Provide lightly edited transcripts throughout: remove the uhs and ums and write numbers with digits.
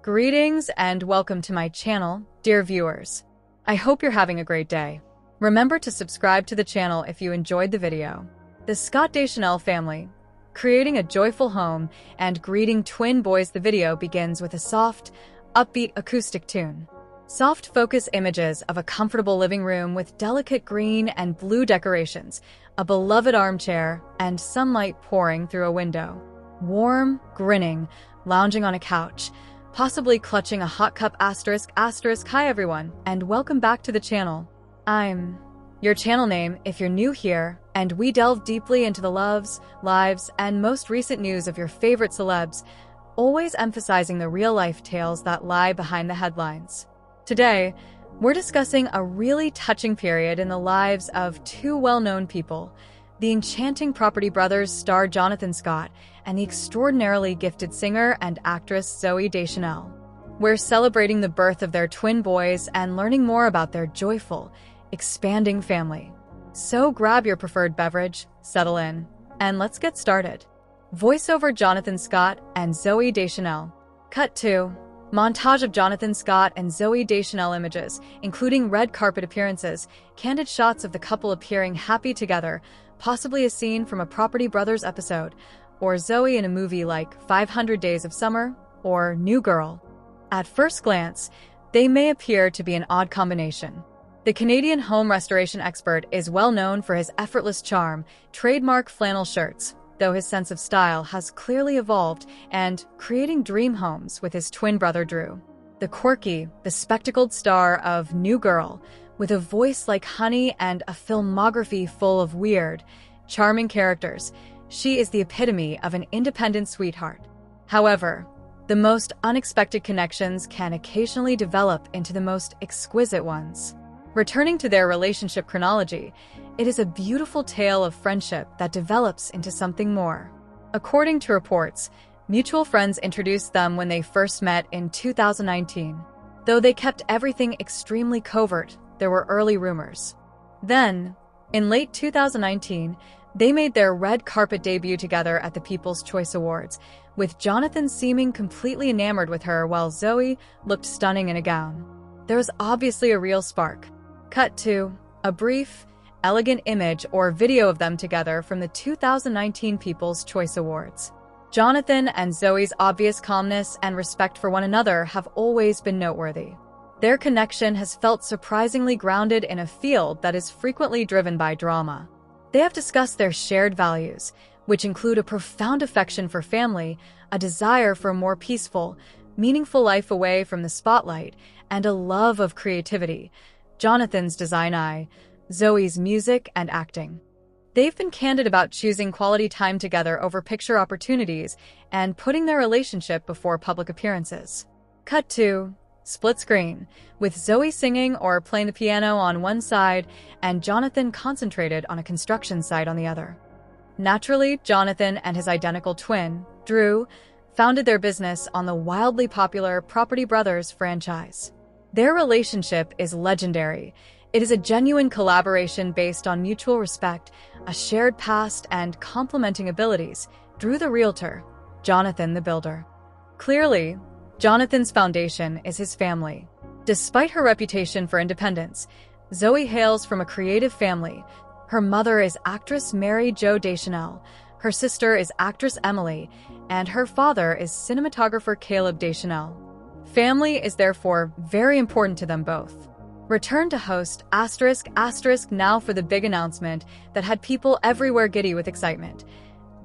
Greetings and welcome to my channel, dear viewers. I hope you're having a great day. Remember to subscribe to the channel if you enjoyed the video. The Scott Deschanel family, creating a joyful home and greeting twin boys. The video begins with a soft, upbeat acoustic tune. Soft focus images of a comfortable living room with delicate green and blue decorations, a beloved armchair, and sunlight pouring through a window. Warm, grinning, lounging on a couch, possibly clutching a hot cup. Hi everyone, and welcome back to the channel. I'm your channel name if you're new here, and we delve deeply into the loves, lives, and most recent news of your favorite celebs, always emphasizing the real-life tales that lie behind the headlines. Today, we're discussing a really touching period in the lives of two well-known people, the enchanting Property Brothers star Jonathan Scott and the extraordinarily gifted singer and actress Zooey Deschanel. We're celebrating the birth of their twin boys and learning more about their joyful, expanding family. So grab your preferred beverage, settle in, and let's get started. Voiceover: Jonathan Scott and Zooey Deschanel. Cut 2. Montage of Jonathan Scott and Zooey Deschanel images, including red carpet appearances, candid shots of the couple appearing happy together, possibly a scene from a Property Brothers episode, or Zooey in a movie like 500 Days of Summer or New Girl. At first glance, they may appear to be an odd combination. The Canadian home restoration expert is well known for his effortless charm, trademark flannel shirts, though his sense of style has clearly evolved and creating dream homes with his twin brother Drew. The quirky, bespectacled star of New Girl, with a voice like honey and a filmography full of weird, charming characters, she is the epitome of an independent sweetheart. However, the most unexpected connections can occasionally develop into the most exquisite ones. Returning to their relationship chronology, it is a beautiful tale of friendship that develops into something more. According to reports, mutual friends introduced them when they first met in 2019. Though they kept everything extremely covert, there were early rumors. Then, in late 2019, they made their red carpet debut together at the People's Choice Awards, with Jonathan seeming completely enamored with her while Zooey looked stunning in a gown. There was obviously a real spark. Cut 2. A brief, elegant image or video of them together from the 2019 People's Choice Awards. Jonathan and Zooey's obvious calmness and respect for one another have always been noteworthy. Their connection has felt surprisingly grounded in a field that is frequently driven by drama. They have discussed their shared values, which include a profound affection for family, a desire for a more peaceful, meaningful life away from the spotlight, and a love of creativity. Jonathan's design eye, Zooey's music and acting. They've been candid about choosing quality time together over picture opportunities and putting their relationship before public appearances. Cut 2. Split screen, with Zooey singing or playing the piano on one side and Jonathan concentrated on a construction site on the other. Naturally, Jonathan and his identical twin, Drew, founded their business on the wildly popular Property Brothers franchise. Their relationship is legendary. It is a genuine collaboration based on mutual respect, a shared past, and complementing abilities. Drew the realtor, Jonathan the builder. Clearly, Jonathan's foundation is his family. Despite her reputation for independence, Zooey hails from a creative family. Her mother is actress Mary Jo Deschanel, her sister is actress Emily, and her father is cinematographer Caleb Deschanel. Family is therefore very important to them both. Return to host **** now for the big announcement that had people everywhere giddy with excitement.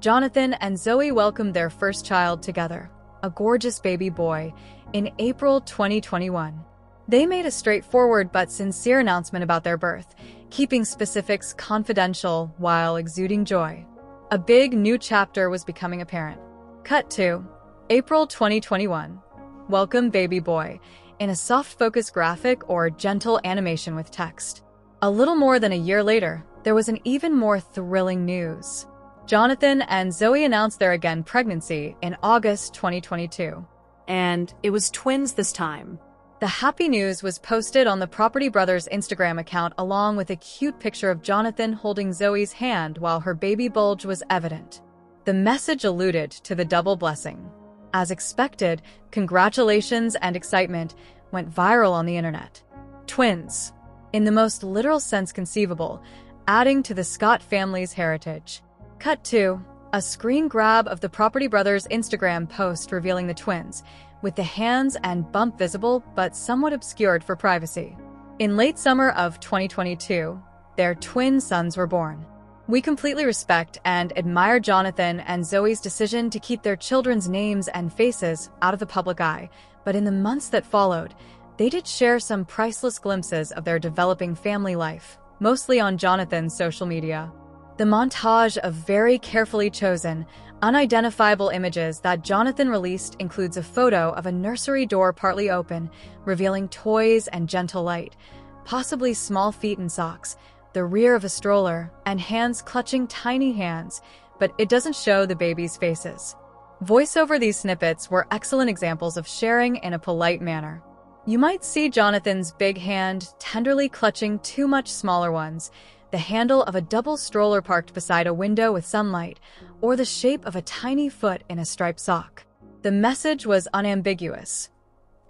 Jonathan and Zooey welcomed their first child together, a gorgeous baby boy, in April 2021. They made a straightforward but sincere announcement about their birth, keeping specifics confidential while exuding joy. A big new chapter was becoming apparent. Cut 2. April 2021. Welcome baby boy, in a soft focus graphic or gentle animation with text. A little more than a year later, there was an even more thrilling news. Jonathan and Zooey announced their again pregnancy in August 2022. And it was twins this time. The happy news was posted on the Property Brothers Instagram account along with a cute picture of Jonathan holding Zooey's hand while her baby bulge was evident. The message alluded to the double blessing. As expected, congratulations and excitement went viral on the internet. Twins, in the most literal sense conceivable, adding to the Scott family's heritage. Cut 2. A screen grab of the Property Brothers Instagram post revealing the twins, with the hands and bump visible but somewhat obscured for privacy. In late summer of 2022, their twin sons were born. We completely respect and admire Jonathan and Zooey's decision to keep their children's names and faces out of the public eye, but in the months that followed, they did share some priceless glimpses of their developing family life, mostly on Jonathan's social media. The montage of very carefully chosen, unidentifiable images that Jonathan released includes a photo of a nursery door partly open, revealing toys and gentle light, possibly small feet in socks, the rear of a stroller, and hands clutching tiny hands, but it doesn't show the babies' faces. Voice over these snippets were excellent examples of sharing in a polite manner. You might see Jonathan's big hand tenderly clutching two much smaller ones, the handle of a double stroller parked beside a window with sunlight, or the shape of a tiny foot in a striped sock. The message was unambiguous.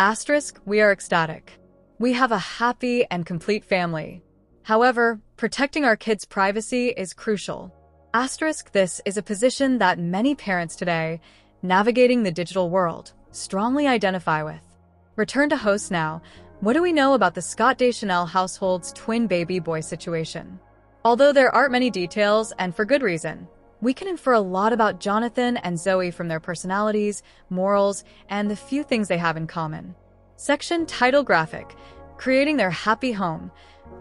Asterisk, we are ecstatic. We have a happy and complete family. However, protecting our kids' privacy is crucial. Asterisk, this is a position that many parents today, navigating the digital world, strongly identify with. Return to host now. What do we know about the Scott Deschanel household's twin baby boy situation? Although there aren't many details, and for good reason, we can infer a lot about Jonathan and Zooey from their personalities, morals, and the few things they have in common. Section title graphic, creating their happy home.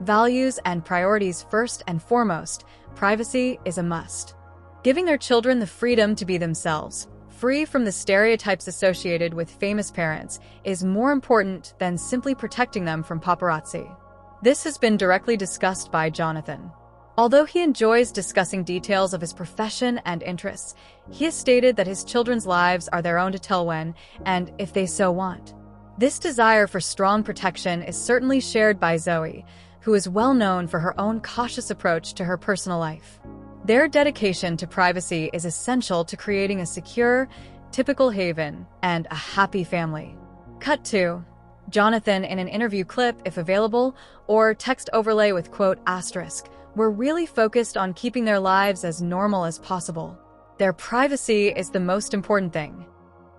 Values and priorities first and foremost, privacy is a must. Giving their children the freedom to be themselves, free from the stereotypes associated with famous parents, is more important than simply protecting them from paparazzi. This has been directly discussed by Jonathan. Although he enjoys discussing details of his profession and interests, he has stated that his children's lives are their own to tell when, and if they so want. This desire for strong protection is certainly shared by Zooey, who is well known for her own cautious approach to her personal life. Their dedication to privacy is essential to creating a secure, typical haven and a happy family. Cut 2. Jonathan in an interview clip, if available, or text overlay with quote asterisk, were really focused on keeping their lives as normal as possible. Their privacy is the most important thing.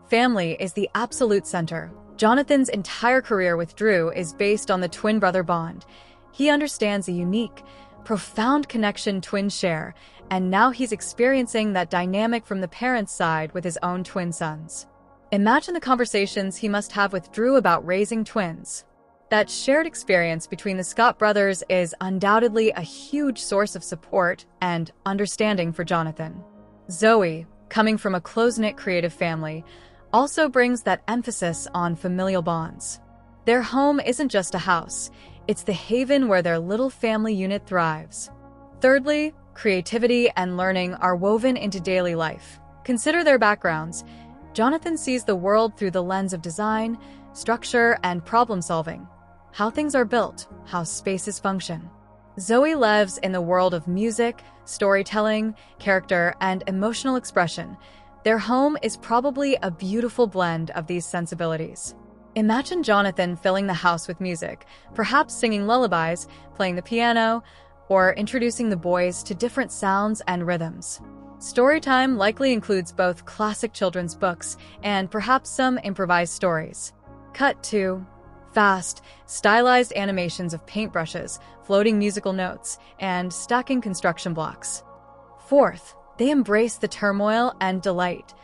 Family is the absolute center. Jonathan's entire career with Drew is based on the twin brother bond. He understands the unique, profound connection twins share, and now he's experiencing that dynamic from the parents' side with his own twin sons. Imagine the conversations he must have with Drew about raising twins. That shared experience between the Scott brothers is undoubtedly a huge source of support and understanding for Jonathan. Zooey, coming from a close-knit creative family, also brings that emphasis on familial bonds. Their home isn't just a house, it's the haven where their little family unit thrives. Thirdly, creativity and learning are woven into daily life. Consider their backgrounds. Jonathan sees the world through the lens of design, structure, and problem-solving. How things are built, how spaces function. Zooey lives in the world of music, storytelling, character, and emotional expression. Their home is probably a beautiful blend of these sensibilities. Imagine Jonathan filling the house with music, perhaps singing lullabies, playing the piano, or introducing the boys to different sounds and rhythms. Storytime likely includes both classic children's books and perhaps some improvised stories. Cut 2. Fast, stylized animations of paintbrushes, floating musical notes, and stacking construction blocks. Fourth, they embrace the turmoil and delight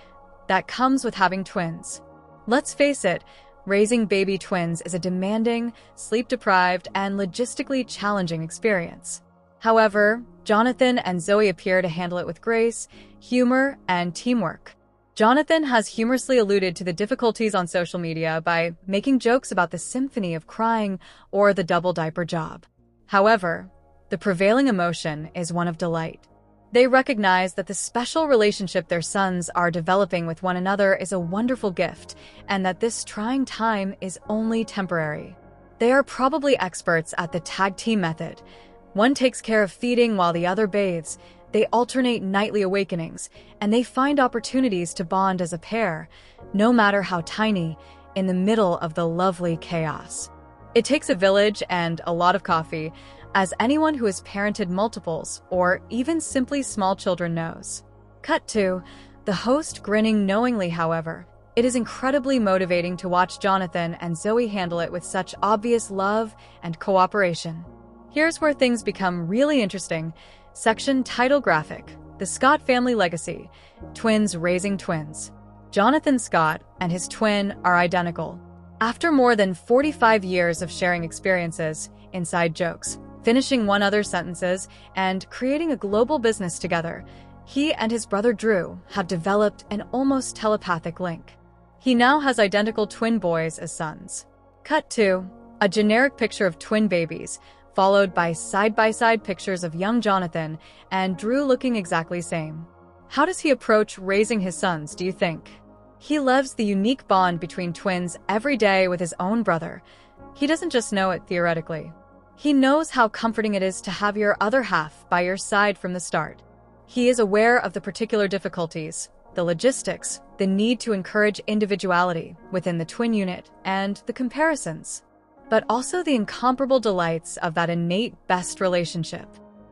that comes with having twins. Let's face it, raising baby twins is a demanding, sleep-deprived, and logistically challenging experience. However, Jonathan and Zooey appear to handle it with grace, humor, and teamwork. Jonathan has humorously alluded to the difficulties on social media by making jokes about the symphony of crying or the double diaper job. However, the prevailing emotion is one of delight. They recognize that the special relationship their sons are developing with one another is a wonderful gift, and that this trying time is only temporary. They are probably experts at the tag team method. One takes care of feeding while the other bathes, They alternate nightly awakenings, and they find opportunities to bond as a pair, no matter how tiny, in the middle of the lovely chaos. It takes a village and a lot of coffee, as anyone who has parented multiples or even simply small children knows. Cut to the host grinning knowingly, however. It is incredibly motivating to watch Jonathan and Zooey handle it with such obvious love and cooperation. Here's where things become really interesting. Section title graphic: The Scott Family Legacy. Twins raising twins. Jonathan Scott and his twin are identical. After more than 45 years of sharing experiences, inside jokes, finishing one another's sentences, and creating a global business together, he and his brother Drew have developed an almost telepathic link. He now has identical twin boys as sons. Cut to a generic picture of twin babies, followed by side-by-side pictures of young Jonathan and Drew looking exactly same. How does he approach raising his sons, do you think? He loves the unique bond between twins every day with his own brother. He doesn't just know it theoretically. He knows how comforting it is to have your other half by your side from the start. He is aware of the particular difficulties, the logistics, the need to encourage individuality within the twin unit, and the comparisons, but also the incomparable delights of that innate best relationship.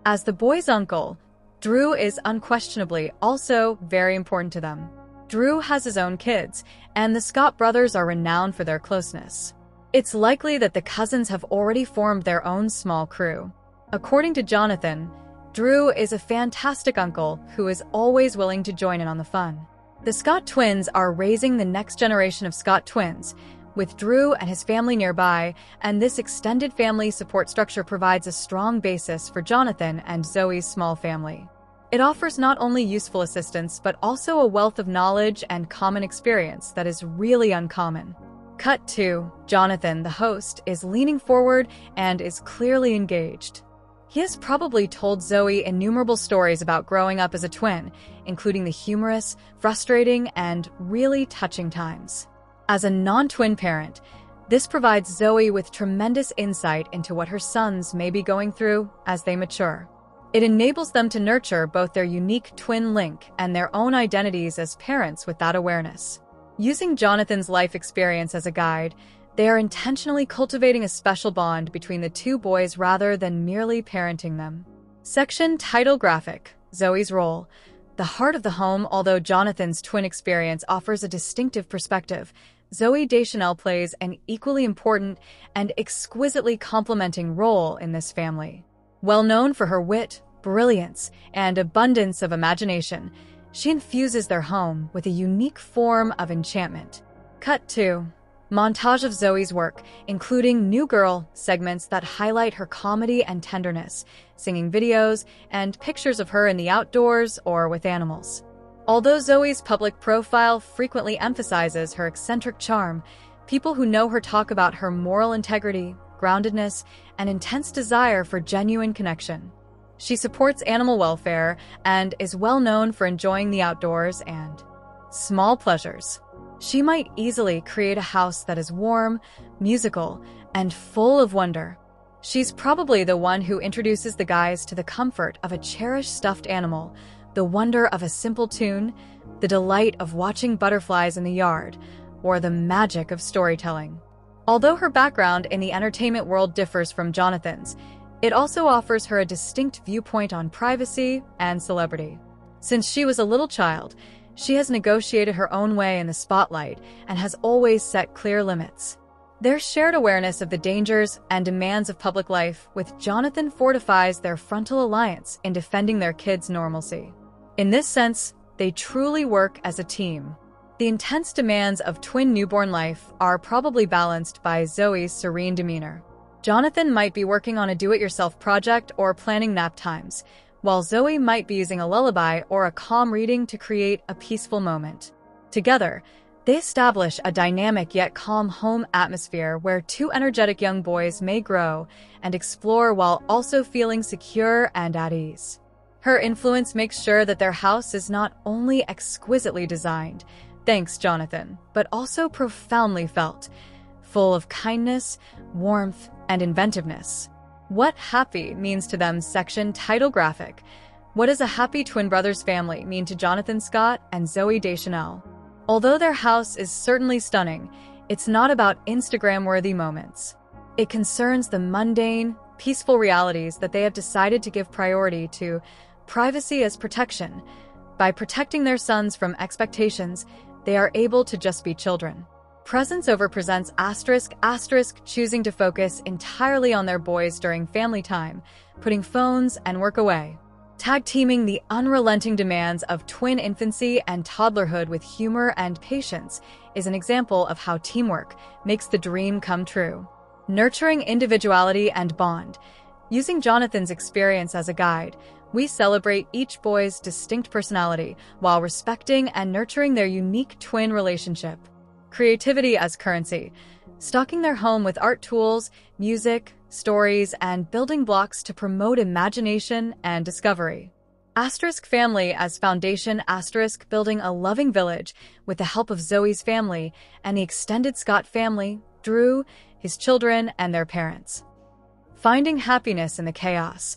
As the boys' uncle, Drew is unquestionably also very important to them. Drew has his own kids, and the Scott brothers are renowned for their closeness. It's likely that the cousins have already formed their own small crew. According to Jonathan, Drew is a fantastic uncle who is always willing to join in on the fun. The Scott twins are raising the next generation of Scott twins, with Drew and his family nearby, and this extended family support structure provides a strong basis for Jonathan and Zooey's small family. It offers not only useful assistance, but also a wealth of knowledge and common experience that is really uncommon. Cut to Jonathan, the host, is leaning forward and is clearly engaged. He has probably told Zooey innumerable stories about growing up as a twin, including the humorous, frustrating, and really touching times. As a non-twin parent, this provides Zooey with tremendous insight into what her sons may be going through as they mature. It enables them to nurture both their unique twin link and their own identities as parents with that awareness. Using Jonathan's life experience as a guide, they are intentionally cultivating a special bond between the two boys rather than merely parenting them. Section title graphic: Zooey's role. The heart of the home. Although Jonathan's twin experience offers a distinctive perspective, Zooey Deschanel plays an equally important and exquisitely complementing role in this family. Well known for her wit, brilliance, and abundance of imagination, she infuses their home with a unique form of enchantment. Cut to montage of Zooey's work, including New Girl segments that highlight her comedy and tenderness, singing videos, and pictures of her in the outdoors or with animals. Although Zooey's public profile frequently emphasizes her eccentric charm, people who know her talk about her moral integrity, groundedness, and intense desire for genuine connection. She supports animal welfare and is well known for enjoying the outdoors and small pleasures. She might easily create a house that is warm, musical, and full of wonder. She's probably the one who introduces the guys to the comfort of a cherished stuffed animal, the wonder of a simple tune, the delight of watching butterflies in the yard, or the magic of storytelling. Although her background in the entertainment world differs from Jonathan's, it also offers her a distinct viewpoint on privacy and celebrity. Since she was a little child, she has negotiated her own way in the spotlight and has always set clear limits. Their shared awareness of the dangers and demands of public life with Jonathan fortifies their frontal alliance in defending their kids' normalcy. In this sense, they truly work as a team. The intense demands of twin newborn life are probably balanced by Zooey's serene demeanor. Jonathan might be working on a do-it-yourself project or planning nap times, while Zooey might be using a lullaby or a calm reading to create a peaceful moment. Together, they establish a dynamic yet calm home atmosphere where two energetic young boys may grow and explore while also feeling secure and at ease. Her influence makes sure that their house is not only exquisitely designed, thanks Jonathan, but also profoundly felt, full of kindness, warmth, and inventiveness. What happy means to them. Section title graphic: What does a happy twin brothers family mean to Jonathan Scott and Zooey Deschanel? Although their house is certainly stunning, it's not about Instagram-worthy moments. It concerns the mundane, peaceful realities that they have decided to give priority to: privacy as protection. By protecting their sons from expectations, they are able to just be children. Presence over presents ***, choosing to focus entirely on their boys during family time, putting phones and work away. Tag-teaming the unrelenting demands of twin infancy and toddlerhood with humor and patience is an example of how teamwork makes the dream come true. Nurturing individuality and bond. Using Jonathan's experience as a guide, we celebrate each boy's distinct personality while respecting and nurturing their unique twin relationship. Creativity as currency. Stocking their home with art tools, music, stories, and building blocks to promote imagination and discovery. Family as foundation. Building a loving village with the help of Zooey's family and the extended Scott family, Drew, his children, and their parents. Finding happiness in the chaos.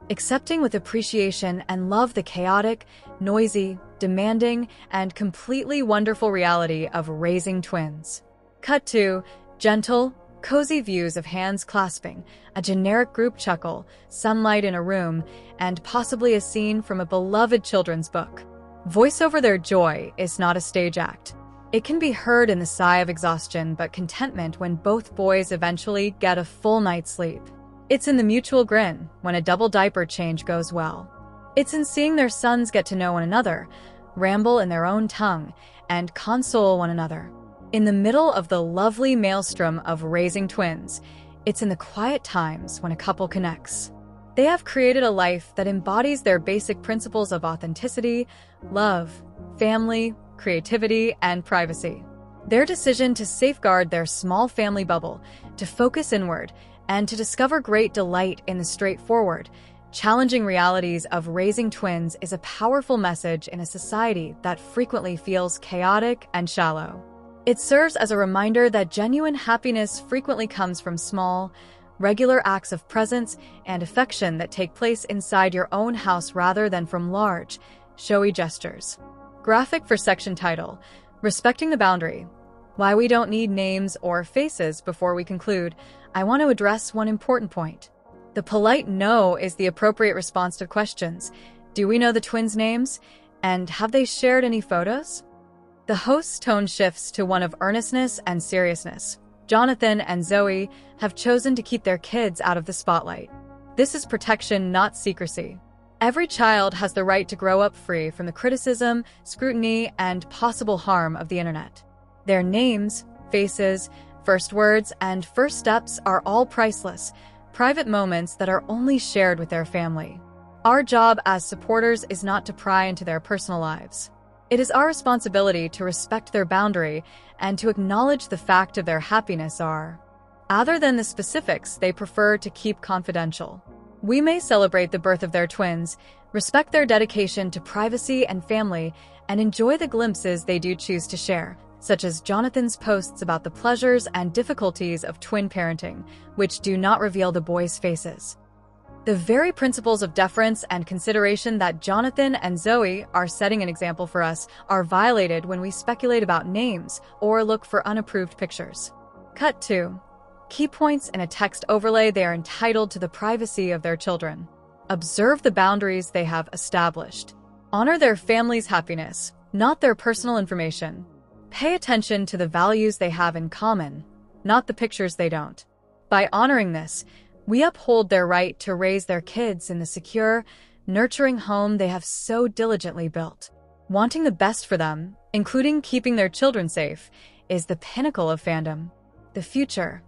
Accepting with appreciation and love the chaotic, noisy, demanding, and completely wonderful reality of raising twins. Cut to gentle, cozy views of hands clasping, a generic group chuckle, sunlight in a room, and possibly a scene from a beloved children's book. Voice over their joy is not a stage act. It can be heard in the sigh of exhaustion but contentment when both boys eventually get a full night's sleep. It's in the mutual grin when a double diaper change goes well. It's in seeing their sons get to know one another, ramble in their own tongue, and console one another. In the middle of the lovely maelstrom of raising twins, it's in the quiet times when a couple connects. They have created a life that embodies their basic principles of authenticity, love, family, creativity, and privacy. Their decision to safeguard their small family bubble, to focus inward, and to discover great delight in the straightforward, challenging realities of raising twins is a powerful message in a society that frequently feels chaotic and shallow. It serves as a reminder that genuine happiness frequently comes from small, regular acts of presence and affection that take place inside your own house rather than from large, showy gestures. Graphic for section title: Respecting the Boundary. Why we don't need names or faces before we conclude, I want to address one important point. The polite no is the appropriate response to questions. Do we know the twins' names? And have they shared any photos? The host's tone shifts to one of earnestness and seriousness. Jonathan and Zooey have chosen to keep their kids out of the spotlight. This is protection, not secrecy. Every child has the right to grow up free from the criticism, scrutiny, and possible harm of the internet. Their names, faces, first words, and first steps are all priceless, private moments that are only shared with their family. Our job as supporters is not to pry into their personal lives. It is our responsibility to respect their boundary and to acknowledge the fact of their happiness are, other than the specifics they prefer to keep confidential. We may celebrate the birth of their twins, respect their dedication to privacy and family, and enjoy the glimpses they do choose to share, such as Jonathan's posts about the pleasures and difficulties of twin parenting, which do not reveal the boys' faces. The very principles of deference and consideration that Jonathan and Zooey are setting an example for us are violated when we speculate about names or look for unapproved pictures. Cut to key points in a text overlay. They are entitled to the privacy of their children. Observe the boundaries they have established. Honor their family's happiness, not their personal information. Pay attention to the values they have in common, not the pictures they don't. By honoring this, we uphold their right to raise their kids in the secure, nurturing home they have so diligently built. Wanting the best for them, including keeping their children safe, is the pinnacle of fandom. The future.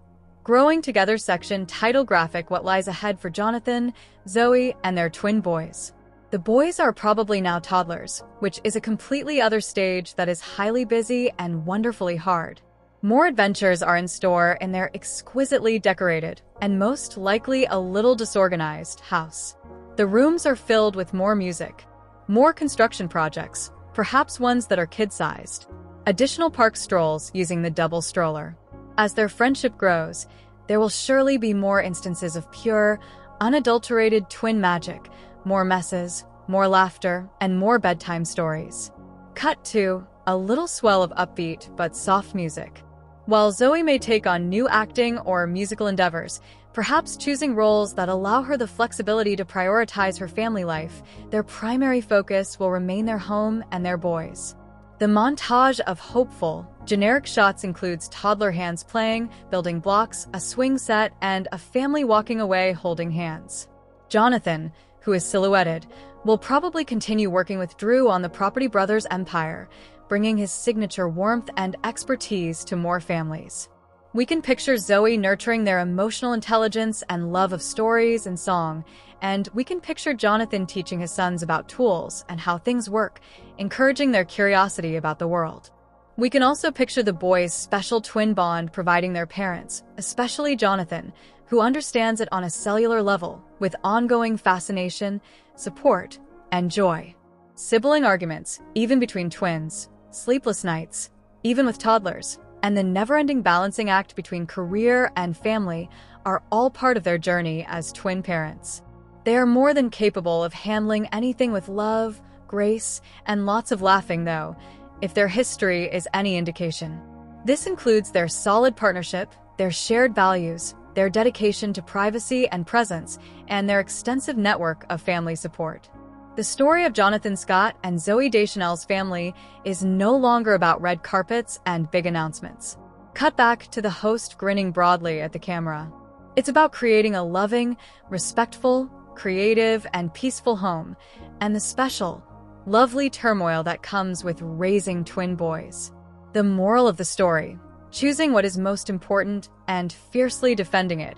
Growing Together section title graphic: What lies ahead for Jonathan, Zooey, and their twin boys. The boys are probably now toddlers, which is a completely other stage that is highly busy and wonderfully hard. More adventures are in store in their exquisitely decorated, and most likely a little disorganized, house. The rooms are filled with more music, more construction projects, perhaps ones that are kid-sized. Additional park strolls using the double stroller. As their friendship grows, there will surely be more instances of pure, unadulterated twin magic, more messes, more laughter, and more bedtime stories. Cut to a little swell of upbeat but soft music. While Zooey may take on new acting or musical endeavors, perhaps choosing roles that allow her the flexibility to prioritize her family life, their primary focus will remain their home and their boys. The montage of hopeful, generic shots includes toddler hands playing, building blocks, a swing set, and a family walking away holding hands. Jonathan, who is silhouetted, will probably continue working with Drew on the Property Brothers empire, bringing his signature warmth and expertise to more families. We can picture Zooey nurturing their emotional intelligence and love of stories and song, and we can picture Jonathan teaching his sons about tools and how things work, encouraging their curiosity about the world. We can also picture the boys' special twin bond providing their parents, especially Jonathan, who understands it on a cellular level, with ongoing fascination, support, and joy. Sibling arguments, even between twins, sleepless nights, even with toddlers, and the never-ending balancing act between career and family are all part of their journey as twin parents. They are more than capable of handling anything with love, grace, and lots of laughing, though, if their history is any indication. This includes their solid partnership, their shared values, their dedication to privacy and presence, and their extensive network of family support. The story of Jonathan Scott and Zooey Deschanel's family is no longer about red carpets and big announcements. Cut back to the host grinning broadly at the camera. It's about creating a loving, respectful, creative, and peaceful home, and the special, lovely turmoil that comes with raising twin boys. The moral of the story: choosing what is most important and fiercely defending it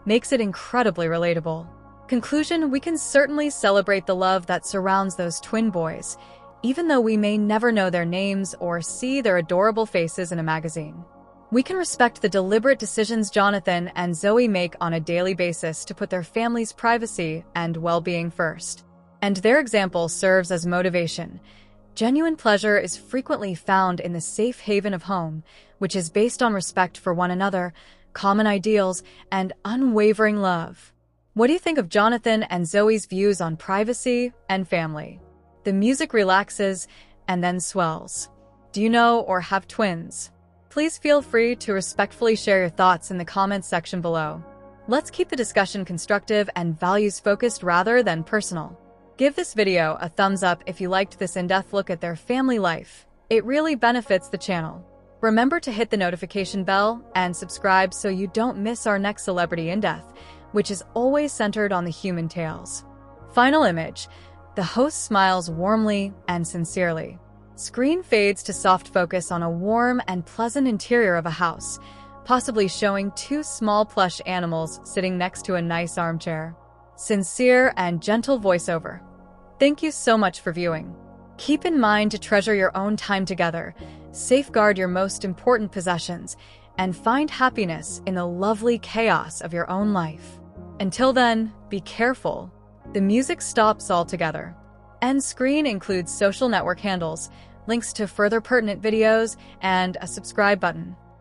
makes it incredibly relatable. Conclusion: we can certainly celebrate the love that surrounds those twin boys, even though we may never know their names or see their adorable faces in a magazine. We can respect the deliberate decisions Jonathan and Zooey make on a daily basis to put their family's privacy and well-being first. And their example serves as motivation. Genuine pleasure is frequently found in the safe haven of home, which is based on respect for one another, common ideals, and unwavering love. What do you think of Jonathan and Zooey's views on privacy and family? The music relaxes and then swells. Do you know or have twins? Please feel free to respectfully share your thoughts in the comments section below. Let's keep the discussion constructive and values-focused rather than personal. Give this video a thumbs up if you liked this in-depth look at their family life. It really benefits the channel. Remember to hit the notification bell and subscribe so you don't miss our next celebrity in-depth, which is always centered on the human tales. Final image. The host smiles warmly and sincerely. Screen fades to soft focus on a warm and pleasant interior of a house, possibly showing two small plush animals sitting next to a nice armchair. Sincere and gentle voiceover. Thank you so much for viewing. Keep in mind to treasure your own time together, safeguard your most important possessions, and find happiness in the lovely chaos of your own life. Until then, be careful. The music stops altogether. End screen includes social network handles, links to further pertinent videos, and a subscribe button.